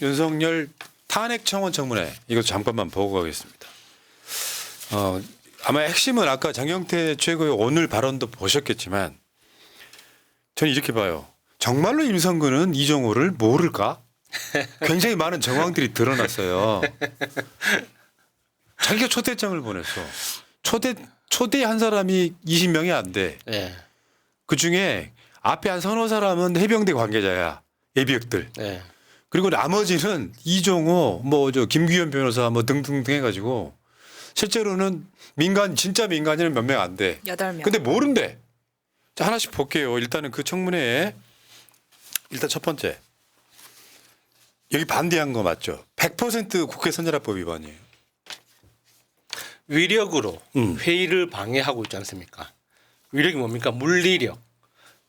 윤석열 탄핵 청원 청문회 이거 잠깐만 보고 가겠습니다. 아마 핵심은 아까 장경태 최고의 오늘 발언도 보셨겠지만 저는 이렇게 봐요. 정말로 임성근은 이종호를 모를까? 굉장히 많은 정황들이 드러났어요. 자기가 초대장을 보냈어. 초대한 사람이 20명이 안 돼. 네. 그중에 앞에 한 서너 사람은 해병대 관계자야. 예비역들. 네. 그리고 나머지는 이종호, 김규현 변호사 등등등 해가지고 실제로는 진짜 민간인은 몇 명 안 돼. 8명. 근데 모른대. 자, 하나씩 볼게요. 일단은 그 청문회에 일단 첫 번째. 여기 반대한 거 맞죠? 100% 국회 선진화법 위반이에요. 위력으로 회의를 방해하고 있지 않습니까? 위력이 뭡니까? 물리력.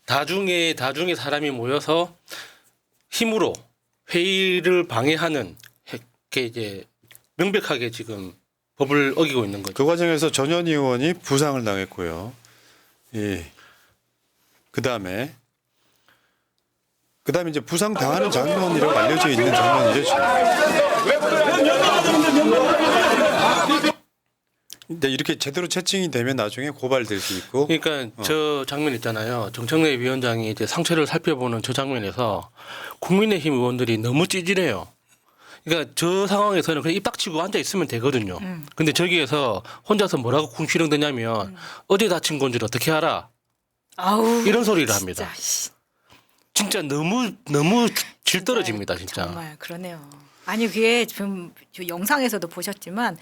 다중에 사람이 모여서 힘으로 회의를 방해하는 게 이제 명백하게 지금 법을 어기고 있는 거죠. 그 과정에서 전현희 의원이 부상을 당했고요. 그다음에 이제 부상 당하는 장면이라고 알려져 있는 장면이죠, 지금. 근데 이렇게 제대로 채팅이 되면 나중에 고발될 수 있고. 그러니까 저 장면 있잖아요. 정청래 위원장이 이제 상처를 살펴보는 저 장면에서 국민의힘 의원들이 너무 찌질해요. 그러니까 저 상황에서는 그냥 입 닥치고 앉아 있으면 되거든요. 근데 저기에서 혼자서 뭐라고 궁시렁대냐면 어디 다친 건지 어떻게 알아? 아우, 이런 소리를 합니다. 진짜, 진짜 너무 질 떨어집니다, 진짜. 정말 그러네요. 아니 그게 지금 영상에서도 보셨지만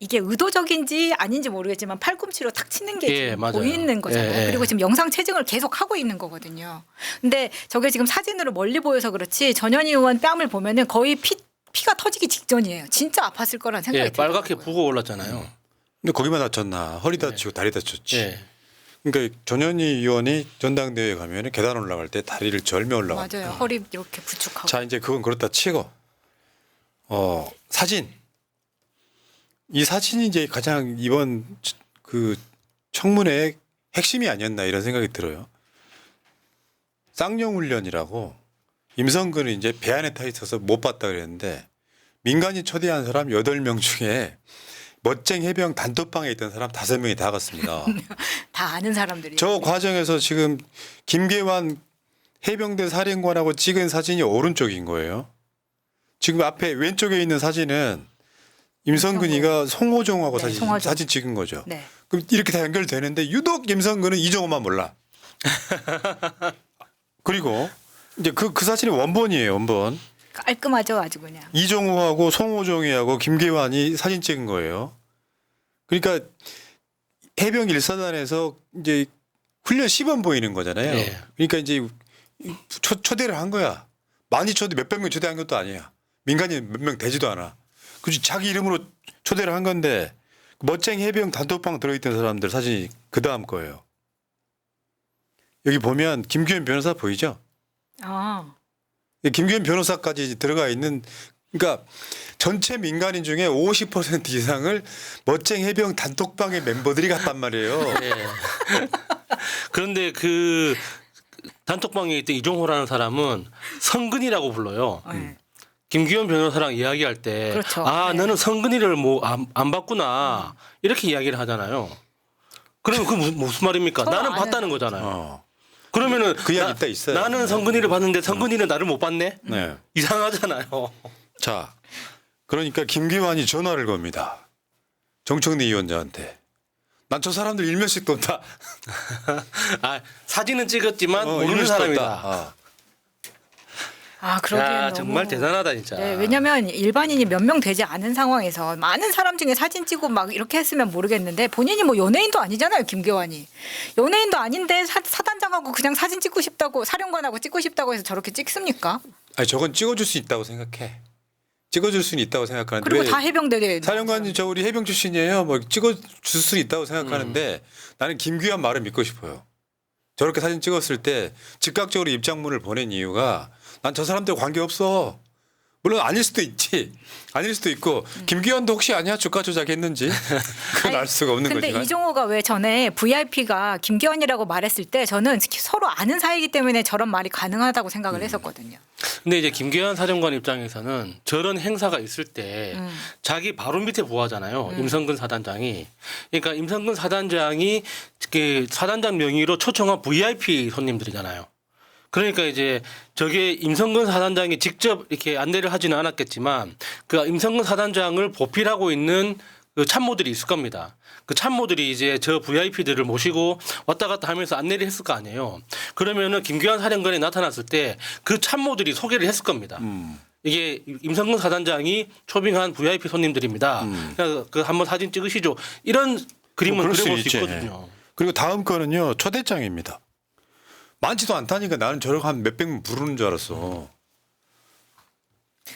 이게 의도적인지 아닌지 모르겠지만 팔꿈치로 탁 치는 게 예, 지금 맞아요. 보이는 거잖아요. 예, 예. 그리고 지금 영상 채증을 계속 하고 있는 거거든요. 근데 저게 지금 사진으로 멀리 보여서 그렇지 전현희 의원 뺨을 보면은 거의 피가 터지기 직전이에요. 진짜 아팠을 거란 생각이 예, 들어요. 빨갛게 부고 올랐잖아요. 근데 거기만 다쳤나? 허리 다치고 다리 다쳤지. 예. 그러니까 전현희 의원이 전당대회에 가면 계단 올라갈 때 다리를 절며 올라가. 맞아요. 허리 이렇게 부축하고. 자, 이제 그건 그렇다 치고 사진. 이 사진이 이제 가장 이번 그 청문회의 핵심이 아니었나 이런 생각이 들어요. 쌍용훈련이라고 임성근은 이제 배 안에 타 있어서 못 봤다 그랬는데 민간인 초대한 사람 8명 중에 멋쟁 해병 단톡방에 있던 사람 5명이 다 갔습니다. 다 아는 사람들이. 저 과정에서 지금 김계환 해병대 사령관하고 찍은 사진이 오른쪽인 거예요. 지금 앞에 왼쪽에 있는 사진은 임성근이가 송호종하고 네, 송호종. 사진 찍은 거죠. 네. 그럼 이렇게 다 연결되는데 유독 임성근은 이종호만 몰라. 그리고 이제 그 사진이 원본이에요. 원본. 깔끔하죠, 아주 그냥. 이종호하고 송호종이하고 김계환이 사진 찍은 거예요. 그러니까 해병 1사단에서 이제 훈련 시범 보이는 거잖아요. 네. 그러니까 이제 초대를 한 거야. 많이 몇백 명 초대한 것도 아니야. 민간인 몇 명 되지도 않아. 그치 자기 이름으로 초대를 한 건데 멋쟁이 해병 단톡방 들어있던 사람들 사진이 그 다음 거예요. 여기 보면 김규현 변호사 보이죠? 아. 김규현 변호사까지 들어가 있는 그러니까 전체 민간인 중에 50% 이상을 멋쟁이 해병 단톡방의 멤버들이 갔단 말이에요. 예. 그런데 그 단톡방에 있던 이종호라는 사람은 성근이라고 불러요. 네. 김기현 변호사랑 이야기할 때, 그렇죠. 아, 네. 너는 성근이를 안 봤구나. 이렇게 이야기를 하잖아요. 그러면 그 무슨 말입니까? 서로 나는 아는 봤다는 거잖아요. 어. 그러면은 그 이야기 있다 있어요. 나는 성근이를 봤는데 성근이는 나를 못 봤네? 네. 이상하잖아요. 자, 그러니까 김기환이 전화를 겁니다. 정청래 위원장한테. 난 저 사람들 일면씩 돈다. 아, 사진은 찍었지만 모르는 일면씩 사람이다. 떴다. 아, 그러기엔 야, 너무. 정말 대단하다 진짜. 네, 왜냐면 일반인이 몇 명 되지 않은 상황에서 많은 사람 중에 사진 찍고 막 이렇게 했으면 모르겠는데 본인이 뭐 연예인도 아니잖아요, 김계환이. 연예인도 아닌데 사단장하고 그냥 사진 찍고 싶다고 사령관하고 찍고 싶다고 해서 저렇게 찍습니까? 아니 저건 찍어줄 수 있다고 생각해. 찍어줄 수는 있다고 생각하는데 그리고 왜 다 해병대에 사령관이 저 우리 해병 출신이에요. 뭐 찍어줄 수는 있다고 생각하는데 나는 김규환 말을 믿고 싶어요. 저렇게 사진 찍었을 때 즉각적으로 입장문을 보낸 이유가 난 저 사람들 관계 없어. 물론 아닐 수도 있지. 아닐 수도 있고 김기현도 혹시 아니야 주가 조작했는지 그건 알 수가 없는 근데 거지만. 이종호가 왜 전에 VIP가 김기현이라고 말했을 때 저는 서로 아는 사이이기 때문에 저런 말이 가능하다고 생각을 했었거든요. 근데 이제 김계현 사령관 입장에서는 저런 행사가 있을 때 자기 바로 밑에 부하잖아요. 임성근 사단장이. 그러니까 임성근 사단장이 그 사단장 명의로 초청한 VIP 손님들이잖아요. 그러니까 이제 저게 임성근 사단장이 직접 이렇게 안내를 하지는 않았겠지만 그 임성근 사단장을 보필하고 있는 그 참모들이 있을 겁니다. 그 참모들이 이제 저 VIP들을 모시고 왔다 갔다 하면서 안내를 했을 거 아니에요. 그러면은 김기현 사령관이 나타났을 때 그 참모들이 소개를 했을 겁니다. 이게 임성근 사단장이 초빙한 VIP 손님들입니다. 그 한번 사진 찍으시죠. 이런 그림을 그럴 수 그려볼 수 있지. 있거든요. 그리고 다음 거는요 초대장입니다. 많지도 않다니까 나는 저렇게 한 몇백 명 부르는 줄 알았어.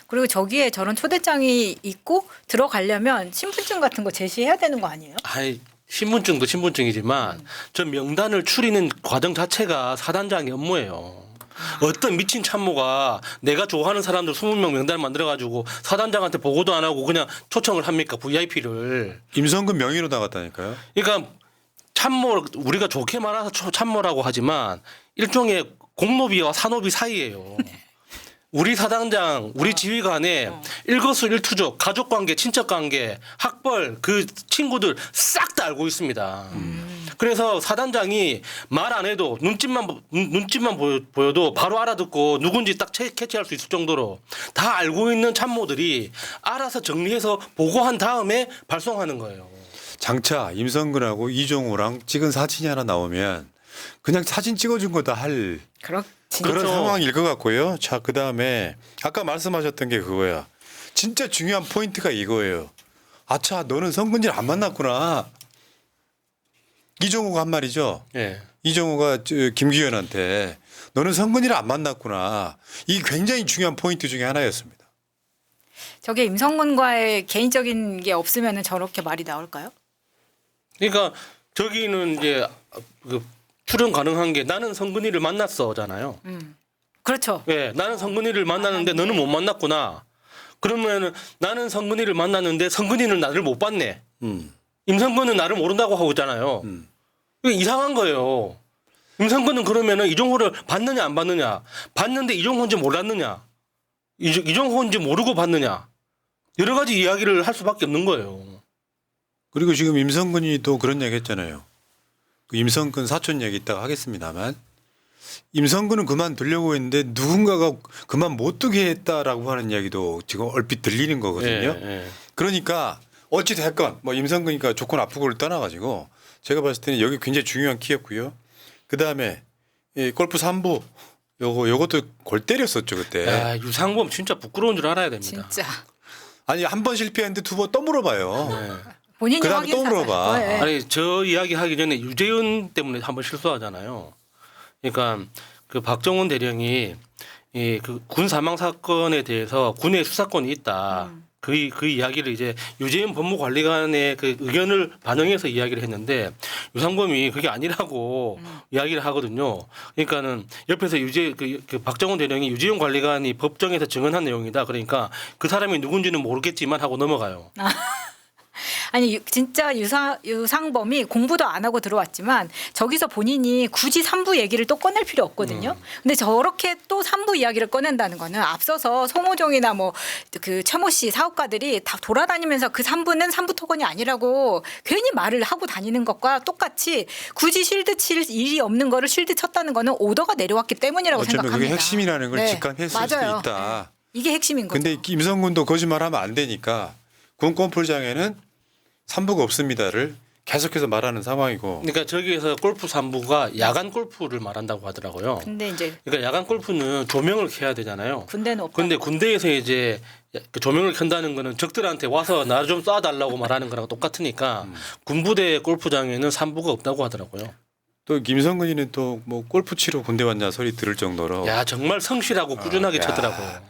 그리고 저기에 저런 초대장이 있고 들어가려면 신분증 같은 거 제시해야 되는 거 아니에요? 아이, 신분증도 신분증이지만 저 명단을 추리는 과정 자체가 사단장의 업무예요. 어떤 미친 참모가 내가 좋아하는 사람들 20명 명단을 만들어가지고 사단장한테 보고도 안 하고 그냥 초청을 합니까 VIP를. 임성근 명의로 나갔다니까요. 그러니까 참모 우리가 좋게 말해서 참모라고 하지만 일종의 공노비와 사노비 사이예요. 우리 사단장, 우리 지휘관의 일거수일투족, 가족관계, 친척관계, 학벌, 그 친구들 싹 다 알고 있습니다. 그래서 사단장이 말 안 해도 눈짓만 보여도 바로 알아듣고 누군지 딱 캐치할 수 있을 정도로 다 알고 있는 참모들이 알아서 정리해서 보고한 다음에 발송하는 거예요. 장차 임성근하고 이종호랑 찍은 사진이 하나 나오면 그냥 사진 찍어준 거다 할 그런 그런 그렇죠. 상황일 것 같고요. 자, 그다음에 아까 말씀하셨던 게 그거야. 진짜 중요한 포인트가 이거예요. 아차, 너는 성근이를 안 만났구나. 이종호가 한 말이죠. 예. 이종호가 김기현한테 너는 성근이를 안 만났구나. 이 굉장히 중요한 포인트 중에 하나였습니다. 저게 임성근과의 개인적인 게 없으면 저렇게 말이 나올까요? 그러니까 저기는 이제 그 출연 가능한 게 나는 성근이를 만났어잖아요. 그렇죠. 예, 나는 성근이를 만났는데 너는 못 만났구나. 그러면은 나는 성근이를 만났는데 성근이는 나를 못 봤네. 임성근은 나를 모른다고 하고 있잖아요. 이게 이상한 거예요. 임성근은 그러면은 이종호를 봤느냐 안 봤느냐, 봤는데 이종호인지 몰랐느냐, 이종호인지 모르고 봤느냐, 여러 가지 이야기를 할 수밖에 없는 거예요. 그리고 지금 임성근이 또 그런 얘기 했잖아요. 그 임성근 사촌 얘기 이따가 하겠습니다만 임성근은 그만두려고 했는데 누군가가 그만 못 두게 했다라고 하는 이야기도 지금 얼핏 들리는 거거든요. 예. 그러니까 어찌 됐건 뭐 임성근이가 좋고 나쁘고를 떠나가지고 제가 봤을 때는 여기 굉장히 중요한 키였고요. 그다음에 이 골프 3부 요것도 골 때렸었죠 그때. 야, 유상범 진짜 부끄러운 줄 알아야 됩니다. 진짜. 아니 한 번 실패했는데 두 번 또 물어봐요. 예. 본인이 그다음에 또 확인 물어봐. 사살. 네. 아니 저 이야기 하기 전에 유재윤 때문에 한번 실수하잖아요. 그러니까 그 박정훈 대령이 이 그 군 사망 사건에 대해서 군의 수사권이 있다. 그 이야기를 이제 유재윤 법무관리관의 그 의견을 반영해서 이야기를 했는데 유상범이 그게 아니라고 이야기를 하거든요. 그러니까는 옆에서 그 박정훈 대령이 유재윤 관리관이 법정에서 증언한 내용이다. 그러니까 그 사람이 누군지는 모르겠지만 하고 넘어가요. 아니 진짜 유상범이 공부도 안 하고 들어왔지만 저기서 본인이 굳이 3부 얘기를 또 꺼낼 필요 없거든요. 근데 저렇게 또 3부 이야기를 꺼낸다는 거는 앞서서 송호종이나 뭐 그 최모 씨 사업가들이 다 돌아다니면서 그 3부는 3부 토건이 아니라고 괜히 말을 하고 다니는 것과 똑같이 굳이 실드 칠 일이 없는 거를 실드 쳤다는 거는 오더가 내려왔기 때문이라고 어쩌면 생각합니다. 그게 핵심이라는 걸 네, 직감했을 맞아요. 수도 있다. 네. 이게 핵심인 거죠. 근데 임성근도 거짓말하면 안 되니까 군권풀장에는 3부가 없습니다를 계속해서 말하는 상황이고. 그러니까 저기에서 골프 3부가 야간 골프를 말한다고 하더라고요. 근데 이제 그러니까 야간 골프는 조명을 켜야 되잖아요. 군대는 없다. 근데 군대에서 이제 그 조명을 켠다는 거는 적들한테 와서 나 좀 쏴달라고 말하는 거랑 똑같으니까 군부대 골프장에는 3부가 없다고 하더라고요. 또 김성근이는 또 뭐 골프 치러 군대 왔냐 소리 들을 정도로. 야 정말 성실하고 꾸준하게 야. 쳤더라고요.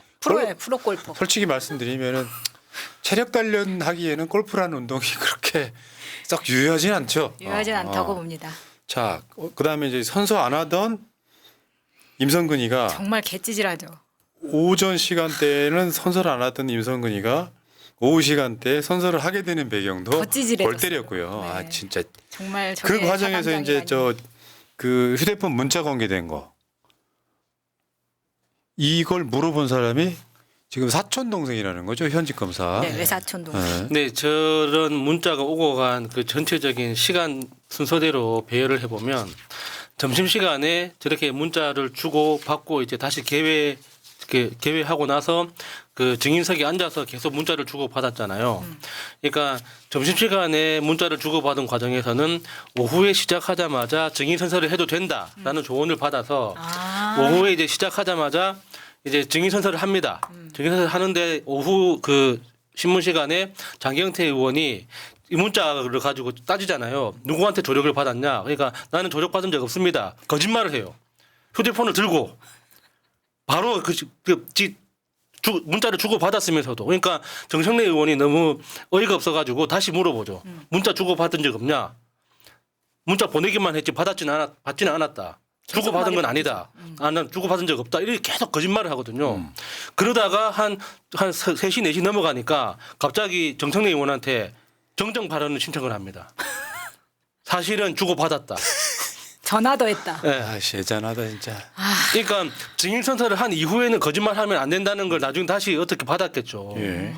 프로 골프. 솔직히 말씀드리면은 체력 단련하기에는 골프라는 운동이 그렇게 썩 유효하진 않죠. 유효하진 않다고 봅니다. 자, 그다음에 이제 선수 안 하던 임성근이가 정말 개찌질하죠. 오전 시간대에는 선서를 안 하던 임성근이가 오후 시간대에 선서를 하게 되는 배경도 더 찌질해졌어요. 골 때렸고요. 네. 아 진짜 정말 그 저게 과정에서 이제 사단장이라니. 그 휴대폰 문자 공개된 거 이걸 물어본 사람이 지금 사촌 동생이라는 거죠 현직 검사. 네, 외사촌 동생. 네. 근데 저런 문자가 오고 간 그 전체적인 시간 순서대로 배열을 해보면 점심 시간에 저렇게 문자를 주고 받고 이제 다시 개회하고 나서 그 증인석에 앉아서 계속 문자를 주고 받았잖아요. 그러니까 점심 시간에 문자를 주고 받은 과정에서는 오후에 시작하자마자 증인 선서를 해도 된다라는 조언을 받아서 아. 오후에 이제 시작하자마자 이제 증인 선서를 합니다. 증인 선서를 하는데 오후 그 신문 시간에 장경태 의원이 이 문자를 가지고 따지잖아요. 누구한테 조력을 받았냐? 그러니까 나는 조력 받은 적 없습니다. 거짓말을 해요. 휴대폰을 들고 바로 문자를 주고 받았으면서도 그러니까 정청래 의원이 너무 어이가 없어가지고 다시 물어보죠. 문자 주고 받은 적 없냐? 문자 보내기만 했지 받지는 않았다. 주고 받은 건 아니다. 난 주고 받은 적 없다. 이렇게 계속 거짓말을 하거든요. 그러다가 한 3시 4시 넘어가니까 갑자기 정청래 의원한테 정정 발언을 신청을 합니다. 사실은 주고 받았다. 전화도 했다. 네. 아씨 애잔하다 진짜. 그러니까 증인 선서를 한 이후에는 거짓말하면 안 된다는 걸 나중에 다시 어떻게 받았겠죠. 예.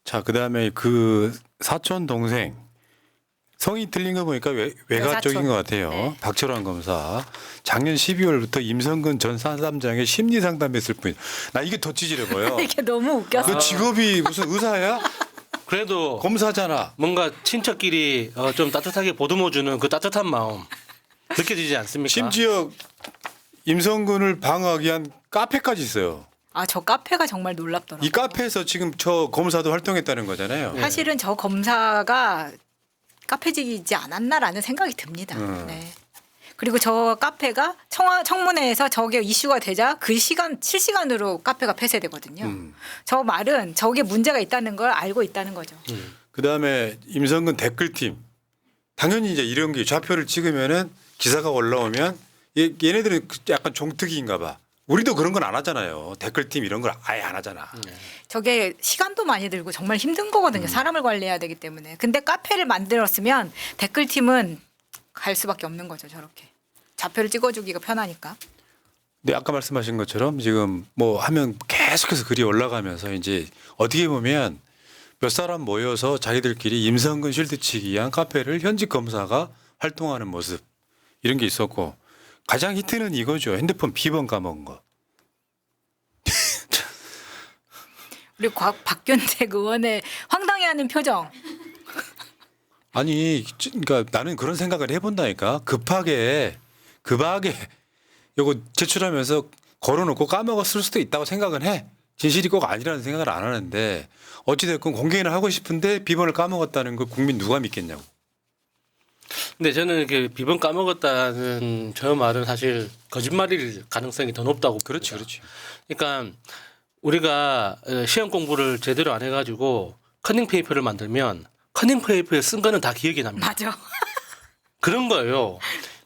자 그다음에 그 사촌 동생 성이 틀린 거 보니까 외가 쪽인 것 같아요. 네. 박철환 검사 작년 12월부터 임성근 전 사단장의 심리 상담했을 뿐. 나 이게 더 찌질해 보여. 이게 너무 웃겼어. 너 직업이 무슨 의사야? 그래도 검사잖아. 뭔가 친척끼리 좀 따뜻하게 보듬어주는 그 따뜻한 마음 느껴지지 않습니까? 심지어 임성근을 방어하기 위한 카페까지 있어요. 아, 저 카페가 정말 놀랍더라고요. 이 카페에서 지금 저 검사도 활동했다는 거잖아요. 사실은 저 검사가 카페직이지 않았나라는 생각이 듭니다. 네. 그리고 저 카페가 청문회에서 저게 이슈가 되자 그 시간 실시간으로 카페가 폐쇄되거든요. 저 말은 저게 문제가 있다는 걸 알고 있다는 거죠. 그다음에 임성근 댓글팀 당연히 이제 이런 게 좌표를 찍으면은 기사가 올라오면 얘네들은 약간 종특이인가 봐. 우리도 그런 건 안 하잖아요. 댓글팀 이런 걸 아예 안 하잖아. 저게 시간도 많이 들고 정말 힘든 거거든요. 사람을 관리해야 되기 때문에. 근데 카페를 만들었으면 댓글팀은 갈 수밖에 없는 거죠. 저렇게. 좌표를 찍어주기가 편하니까. 근데 아까 말씀하신 것처럼 지금 뭐 하면 계속해서 글이 올라가면서 이제 어떻게 보면 몇 사람 모여서 자기들끼리 임성근 쉴드치기 위한 카페를 현직 검사가 활동하는 모습 이런 게 있었고 가장 히트는 이거죠. 핸드폰 비번 까먹은 거. 우리 박균택 의원의 황당해하는 표정. 아니 그러니까 나는 그런 생각을 해본다니까. 급하게 요거 제출하면서 걸어놓고 까먹었을 수도 있다고 생각은 해. 진실이 꼭 아니라는 생각을 안 하는데 어찌됐건 공개는 하고 싶은데 비번을 까먹었다는 거 국민 누가 믿겠냐고. 근데 저는 이렇게 비번 까먹었다는 저 말은 사실 거짓말일 가능성이 더 높다고 그렇지, 봅니다. 그렇지. 그러니까 우리가 시험 공부를 제대로 안 해가지고 커닝 페이퍼를 만들면 커닝 페이퍼에 쓴 거는 다 기억이 납니다. 맞아. 그런 거예요.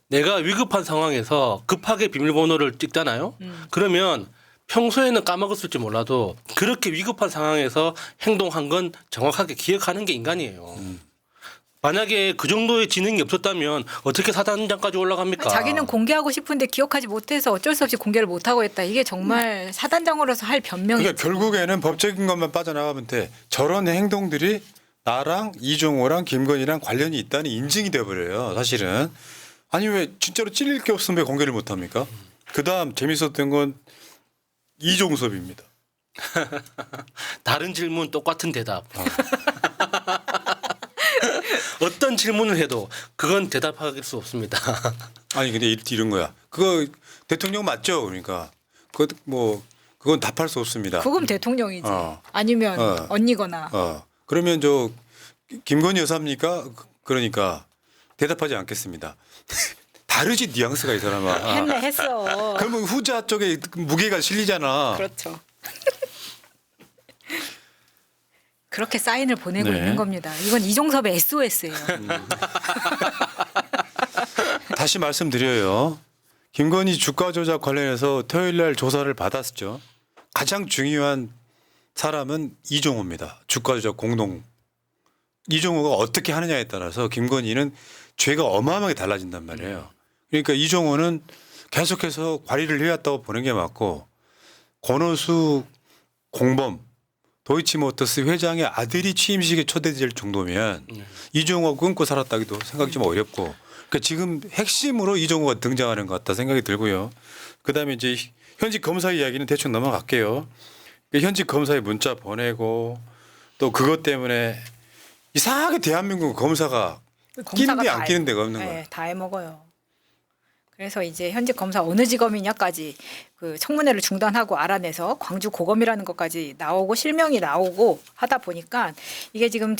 내가 위급한 상황에서 급하게 비밀번호를 찍잖아요. 그러면 평소에는 까먹었을지 몰라도 그렇게 위급한 상황에서 행동한 건 정확하게 기억하는 게 인간이에요. 만약에 그 정도의 지능이 없었다면 어떻게 사단장까지 올라갑니까? 자기는 공개하고 싶은데 기억하지 못해서 어쩔 수 없이 공개를 못하고 했다. 이게 정말 사단장으로서 할 변명이. 그러니까 결국에는 법적인 것만 빠져나가면 돼. 저런 행동들이 나랑 이종호랑 김건희랑 관련이 있다는 인증이 돼버려요. 사실은. 아니 왜 진짜로 찔릴 게 없으면 왜 공개를 못합니까? 그다음 재밌었던 건 이종섭입니다. 다른 질문 똑같은 대답. 어떤 질문을 해도 그건 대답할 수 없습니다. 아니 근데 이런 거야. 그거 대통령 맞죠? 그러니까 그건 답할 수 없습니다. 그건 대통령이지. 어. 아니면 어. 언니거나. 그러면 저 김건희 여사입니까? 그러니까 대답하지 않겠습니다. 다르지 뉘앙스가 이 사람아. 했어. 그러면 후자 쪽에 무게가 실리잖아. 그렇죠. 그렇게 사인을 보내고 네. 있는 겁니다. 이건 이종섭의 SOS예요. 다시 말씀드려요. 김건희 주가 조작 관련해서 토요일 날 조사를 받았죠. 가장 중요한 사람은 이종호입니다. 주가조작 공동. 이종호가 어떻게 하느냐에 따라서 김건희는 죄가 어마어마하게 달라진단 말이에요. 그러니까 이종호는 계속해서 관리를 해왔다고 보는 게 맞고 권오수 공범 도이치모터스 회장의 아들이 취임식에 초대될 정도면 이종호가 끊고 살았다기도 생각이 좀 어렵고 그러니까 지금 핵심으로 이종호가 등장하는 것 같다 생각이 들고요. 그다음에 이제 현직 검사 이야기는 대충 넘어갈게요. 현직 검사에 문자 보내고 또 그것 때문에 이상하게 대한민국 검사가 끼는데 안 끼는 데가 없는 거야. 네, 다 해먹어요. 그래서 이제 현직 검사 어느 직업이냐까지 그 청문회를 중단하고 알아내서 광주 고검이라는 것까지 나오고 실명이 나오고 하다 보니까 이게 지금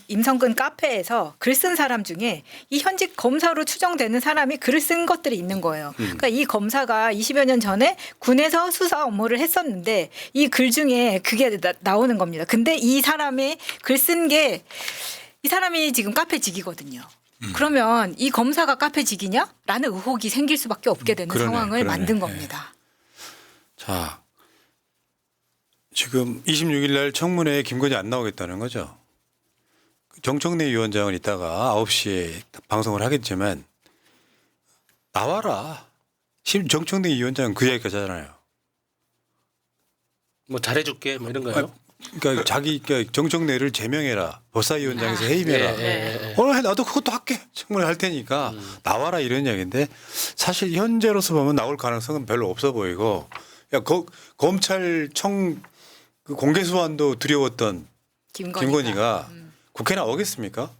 임성근 카페에서 글 쓴 사람 중에 이 현직 검사로 추정되는 사람이 글을 쓴 것들이 있는 거예요. 그러니까 이 검사가 20여 년 전에 군에서 수사 업무를 했었는데 이 글 중에 그게 나오는 겁니다. 근데 이 사람의 글 쓴 게 이 사람이 지금 카페직이거든요. 그러면 이 검사가 카페직이냐? 라는 의혹이 생길 수밖에 없게 되는 상황을 만든 겁니다. 자, 지금 26일 날 청문회에 김건희 안 나오겠다는 거죠. 정청래 위원장은 이따가 9시에 방송을 하겠지만 나와라. 지금 정청래 위원장은 그 얘기까지 하잖아요. 뭐 잘해줄게 뭐 이런 거요. 그러니까 그러니까 정청래를 제명해라. 법사위원장에서 해임해라. 오늘 나도 그것도 할게. 청문회 할 테니까 나와라 이런 이야기인데 사실 현재로서 보면 나올 가능성은 별로 없어 보이고 야, 검찰청 그 공개 소환도 두려웠던 김건희가 국회 나오겠습니까?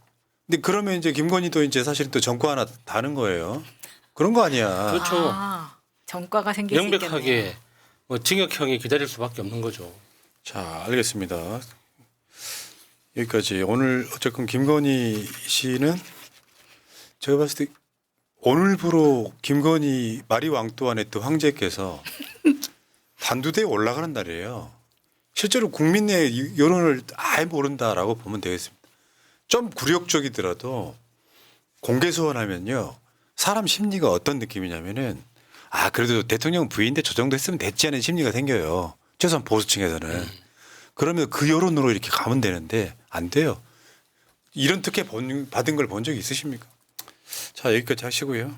근데 그러면 이제 김건희도 이제 사실 또 전과 하나 다는 거예요. 그런 거 아니야. 그렇죠. 전과가 생길 수 있겠네요. 명백하게 뭐 징역형이 기다릴 수밖에 없는 거죠. 자, 알겠습니다. 여기까지. 오늘 어쨌건 김건희 씨는 제가 봤을 때 오늘부로 김건희 마리 왕뚜안의 또 황제께서 단두대에 올라가는 날이에요. 실제로 국민 내 여론을 아예 모른다라고 보면 되겠습니다. 좀 굴욕적이더라도 공개 소환하면요. 사람 심리가 어떤 느낌이냐면은 아 그래도 대통령 부인인데 저 정도 했으면 됐지 않은 심리가 생겨요. 최소한 보수층에서는. 그러면 그 여론으로 이렇게 가면 되는데 안 돼요. 이런 특혜 받은 걸 본 적이 있으십니까? 자 여기까지 하시고요.